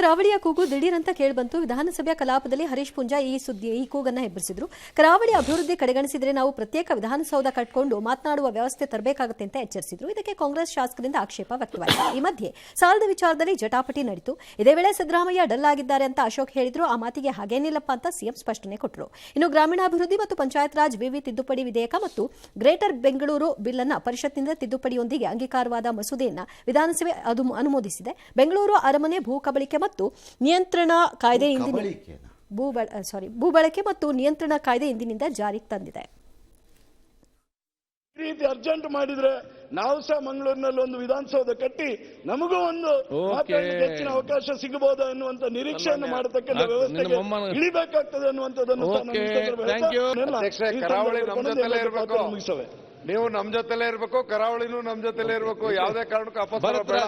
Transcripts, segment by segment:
ಕರಾವಳಿಯ ಕೂಗು ದಿಢೀರಂತ ಕೇಳಿಬಂತು. ವಿಧಾನಸಭೆಯ ಕಲಾಪದಲ್ಲಿ ಹರೀಶ್ ಪುಂಜಾ ಈ ಕೂಗನ್ನ ಹೆಬ್ಬರಿಸಿದ್ರು. ಕರಾವಳಿ ಅಭಿವೃದ್ಧಿ ಕಡೆಗಣಿಸಿದ್ರೆ ನಾವು ಪ್ರತ್ಯೇಕ ವಿಧಾನಸೌಧ ಕಟ್ಕೊಂಡು ಮಾತನಾಡುವ ವ್ಯವಸ್ಥೆ ತರಬೇಕಾಗುತ್ತೆ ಅಂತ ಎಚ್ಚರಿಸಿದ್ರು. ಇದಕ್ಕೆ ಕಾಂಗ್ರೆಸ್ ಶಾಸಕರಿಂದ ಆಕ್ಷೇಪ ವ್ಯಕ್ತವಾಯಿತು. ಈ ಮಧ್ಯೆ ಸಾಲದ ವಿಚಾರದಲ್ಲಿ ಜಟಾಪಟಿ ನಡೆಯಿತು. ಇದೇ ವೇಳೆ ಸಿದ್ದರಾಮಯ್ಯ ಡಲ್ ಆಗಿದ್ದಾರೆ ಅಂತ ಅಶೋಕ್ ಹೇಳಿದ್ರು. ಆ ಮಾತಿಗೆ ಹಾಗೇನಿಲ್ಲಪ್ಪ ಅಂತ ಸಿಎಂ ಸ್ಪಷ್ಟನೆ ಕೊಟ್ಟರು. ಇನ್ನು ಗ್ರಾಮೀಣಾಭಿವೃದ್ಧಿ ಮತ್ತು ಪಂಚಾಯತ್ ರಾಜ್ ವಿವಿ ತಿದ್ದುಪಡಿ ವಿಧೇಯಕ ಮತ್ತು ಗ್ರೇಟರ್ ಬೆಂಗಳೂರು ಬಿಲ್ ಅನ್ನ ಪರಿಷತ್ತಿನಿಂದ ತಿದ್ದುಪಡಿಯೊಂದಿಗೆ ಅಂಗೀಕಾರವಾದ ಮಸೂದೆಯನ್ನ ವಿಧಾನಸಭೆ ಅನುಮೋದಿಸಿದೆ. ಬೆಂಗಳೂರು ಅರಮನೆ ಭೂ ಕಬಳಿಕೆ ಮತ್ತು ನಿಯಂತ್ರಣ ಕಾಯ್ದೆ ಭೂ ಬಳಕೆ ಮತ್ತು ನಿಯಂತ್ರಣ ಕಾಯ್ದೆ ಇಂದಿನಿಂದ ಜಾರಿಗೆ ತಂದಿದೆ. ಈ ರೀತಿ ಅರ್ಜೆಂಟ್ ಮಾಡಿದ್ರೆ ನಾವು ಸಹ ಮಂಗಳೂರಿನಲ್ಲಿ ಒಂದು ವಿಧಾನಸೌಧ ಕಟ್ಟಿ ನಮಗೂ ಒಂದು ಹೆಚ್ಚಿನ ಅವಕಾಶ ಸಿಗಬಹುದು ಅನ್ನುವಂತ ನಿರೀಕ್ಷೆಯನ್ನು ಮಾಡತಕ್ಕಂಥ ವ್ಯವಸ್ಥೆಗೆ ಇಳಿಬೇಕಾಗ್ತದೆ ಅನ್ನುವಂಥದ್ದನ್ನು ನೀವು ನಮ್ ಜೊತೆಲೇ ಇರಬೇಕು, ಕರಾವಳಿನೂ ನಮ್ ಜೊತೆಲೇ ಇರಬೇಕು. ಯಾವುದೇ ಕಾರಣಕ್ಕೂ ಅಪಸ್ವರ ಬೇಡ.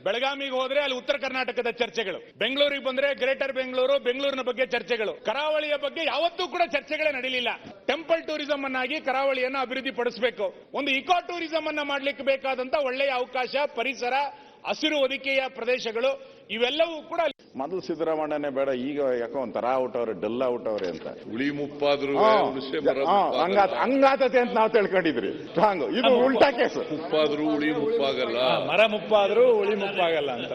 ಬೆಳಗಾವಿಗೆ ಹೋದ್ರೆ ಅಲ್ಲಿ ಉತ್ತರ ಕರ್ನಾಟಕದ ಚರ್ಚೆಗಳು, ಬೆಂಗಳೂರಿಗೆ ಬಂದ್ರೆ ಗ್ರೇಟರ್ ಬೆಂಗಳೂರಿನ ಬಗ್ಗೆ ಚರ್ಚೆಗಳು, ಕರಾವಳಿಯ ಬಗ್ಗೆ ಯಾವತ್ತೂ ಕೂಡ ಚರ್ಚೆಗಳೇ ನಡೀಲಿಲ್ಲ. ಟೆಂಪಲ್ ಟೂರಿಸಂ ಅನ್ನಾಗಿ ಕರಾವಳಿಯನ್ನು ಅಭಿವೃದ್ಧಿ ಪಡಿಸಬೇಕು. ಒಂದು ಇಕೋ ಟೂರಿಸಂ ಅನ್ನ ಮಾಡ್ಲಿಕ್ಕೆ ಬೇಕಾದಂತ ಒಳ್ಳೆಯ ಅವಕಾಶ, ಪರಿಸರ, ಹಸಿರು ಹೊದಿಕೆಯ ಪ್ರದೇಶಗಳು ಇವೆಲ್ಲವೂ ಕೂಡ. ಮೊದಲು ಸಿದ್ದರಾಮಯ್ಯನೇ ಬೇಡ, ಈಗ ಯಾಕೋ ಒಂಥರ ಔಟವ್ರೆ, ಡಲ್ ಔಟವ್ರೆ ಅಂತ ಉಳಿ ಮುಪ್ಪಾದ್ರು ಹಂಗಾತತೆ ಅಂತ ನಾವು ತಿಳ್ಕೊಂಡಿದ್ರಿ. ಇದು ಉಲ್ಟಾ ಕೇಸು. ಮುಪ್ಪಾದ್ರು ಉಳಿ ಮುಪ್ಪಾಗಲ್ಲ, ಮರ ಮುಪ್ಪಾದ್ರೂ ಉಳಿ ಮುಪ್ಪಾಗಲ್ಲ ಅಂತ.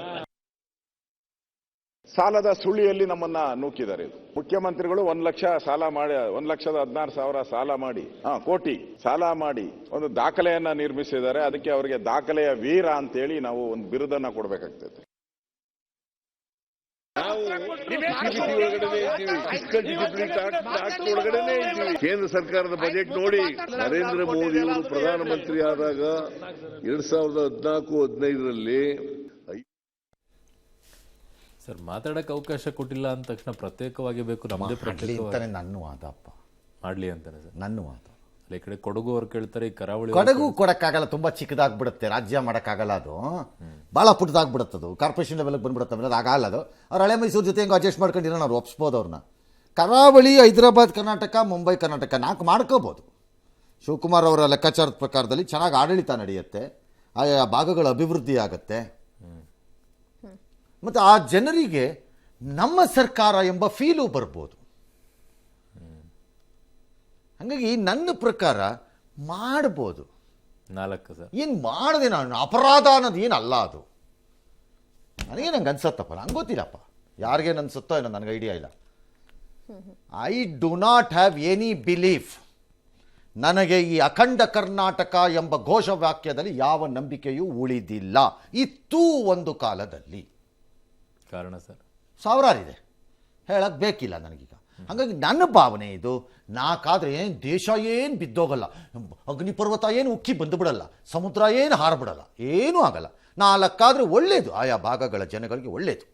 ಸಾಲದ ಸುಳಿಯಲ್ಲಿ ನಮ್ಮನ್ನ ನೂಕಿದ್ದಾರೆ. ಮುಖ್ಯಮಂತ್ರಿಗಳು 1 ಲಕ್ಷ ಸಾಲ ಮಾಡಿ 1,16,000 ಸಾಲ ಮಾಡಿ ಕೋಟಿ ಸಾಲ ಮಾಡಿ ಒಂದು ದಾಖಲೆಯನ್ನ ನಿರ್ಮಿಸಿದ್ದಾರೆ. ಅದಕ್ಕೆ ಅವರಿಗೆ ದಾಖಲೆಯ ವೀರ ಅಂತೇಳಿ ನಾವು ಒಂದು ಬಿರುದನ್ನ ಕೊಡಬೇಕಾಗ್ತದೆ. ಕೇಂದ್ರ ಸರ್ಕಾರದ ಬಜೆಟ್ ನೋಡಿ, ನರೇಂದ್ರ ಮೋದಿ ಅವರು ಪ್ರಧಾನಮಂತ್ರಿ ಆದಾಗ 2014-15ರಲ್ಲಿ ಸರ್ ಮಾತಾಡಕ್ಕೆ ಅವಕಾಶ ಕೊಟ್ಟಿಲ್ಲ ಅಂದ ತಕ್ಷಣ ಪ್ರತ್ಯೇಕವಾಗಿ ಬೇಕು, ನಮ್ಮದೇ ಪ್ರತ್ಯೇಕವಾಗಿ ನನ್ನ ವಾದಪ್ಪ ಮಾಡ್ಲಿ ಅಂತಾನೆ ಸರ್ ನನ್ನ ವಾದ. ಈ ಕಡೆ ಕೊಡಗು ಅವ್ರು ಕೇಳ್ತಾರೆ, ಈ ಕರಾವಳಿ ಕೊಡಗು ಕೊಡಕ್ಕಾಗಲ್ಲ, ತುಂಬಾ ಚಿಕ್ಕದಾಗ್ಬಿಡುತ್ತೆ, ರಾಜ್ಯ ಮಾಡೋಕ್ಕಾಗಲ್ಲ, ಅದು ಭಾಳ ಪುಟ್ಟದಾಗ್ಬಿಡುತ್ತೆ, ಅದು ಕಾರ್ಪೊರೇಷನ್ ಲೆವೆಲ್ಗೆ ಬಂದ್ಬಿಡುತ್ತೆ. ಆಮೇಲೆ ಅದು ಆಗಲ್ಲ. ಅದು ಅವ್ರು ಹಳೆ ಮೈಸೂರು ಜೊತೆ ಹೆಂಗೆ ಅಡ್ಜಸ್ಟ್ ಮಾಡ್ಕೊಂಡಿರೋ ನಾವು ಒಪ್ಸ್ಬೋದು ಅವ್ರನ್ನ. ಕರಾವಳಿ ಹೈದರಾಬಾದ್ ಕರ್ನಾಟಕ, ಮುಂಬೈ ಕರ್ನಾಟಕ 4 ಮಾಡ್ಕೋಬೋದು. ಶಿವಕುಮಾರ್ ಅವರ ಲೆಕ್ಕಾಚಾರದ ಪ್ರಕಾರದಲ್ಲಿ ಚೆನ್ನಾಗಿ ಆಡಳಿತ ನಡೆಯುತ್ತೆ, ಆ ಭಾಗಗಳ ಅಭಿವೃದ್ಧಿ ಆಗುತ್ತೆ, ಮತ್ತು ಆ ಜನರಿಗೆ ನಮ್ಮ ಸರ್ಕಾರ ಎಂಬ ಫೀಲು ಬರ್ಬೋದು. ಹಾಗಾಗಿ ನನ್ನ ಪ್ರಕಾರ ಮಾಡ್ಬೋದು. 4 ಸರ್ ಏನು ಮಾಡದೆ ನಾನು ಅಪರಾಧ ಅನ್ನೋದು ಏನಲ್ಲ. ಅದು ನಂಗೆ ಅನ್ಸತ್ತಪ್ಪ, ನಂಗೆ ಗೊತ್ತಿಲ್ಲಪ್ಪ, ಯಾರಿಗೇನು ಅನ್ಸುತ್ತೋ ಏನೋ, ನನಗೆ ಐಡಿಯಾ ಇಲ್ಲ. I do not have any belief. ನನಗೆ ಈ ಅಖಂಡ ಕರ್ನಾಟಕ ಎಂಬ ಘೋಷವಾಕ್ಯದಲ್ಲಿ ಯಾವ ನಂಬಿಕೆಯೂ ಉಳಿದಿಲ್ಲ. ಇತ್ತು ಒಂದು ಕಾಲದಲ್ಲಿ. ಕಾರಣ ಸರ್ ಸಾವಿರಾರಿದೆ, ಹೇಳಕ್ಕೆ ಬೇಕಿಲ್ಲ ನನಗೀಗ. ಹಾಗಾಗಿ ನನ್ನ ಭಾವನೆ ಇದು, 4 ಆದ್ರೆ ಏನು ದೇಶ ಏನು ಬಿದ್ದೋಗಲ್ಲ, ಅಗ್ನಿಪರ್ವತ ಏನು ಉಕ್ಕಿ ಬಂದು ಬಿಡಲ್ಲ, ಸಮುದ್ರ ಏನು ಹಾರಬಿಡಲ್ಲ, ಏನೂ ಆಗಲ್ಲ. 4 ಆದ್ರೆ ಒಳ್ಳೇದು, ಆಯಾ ಭಾಗಗಳ ಜನಗಳಿಗೆ ಒಳ್ಳೇದು.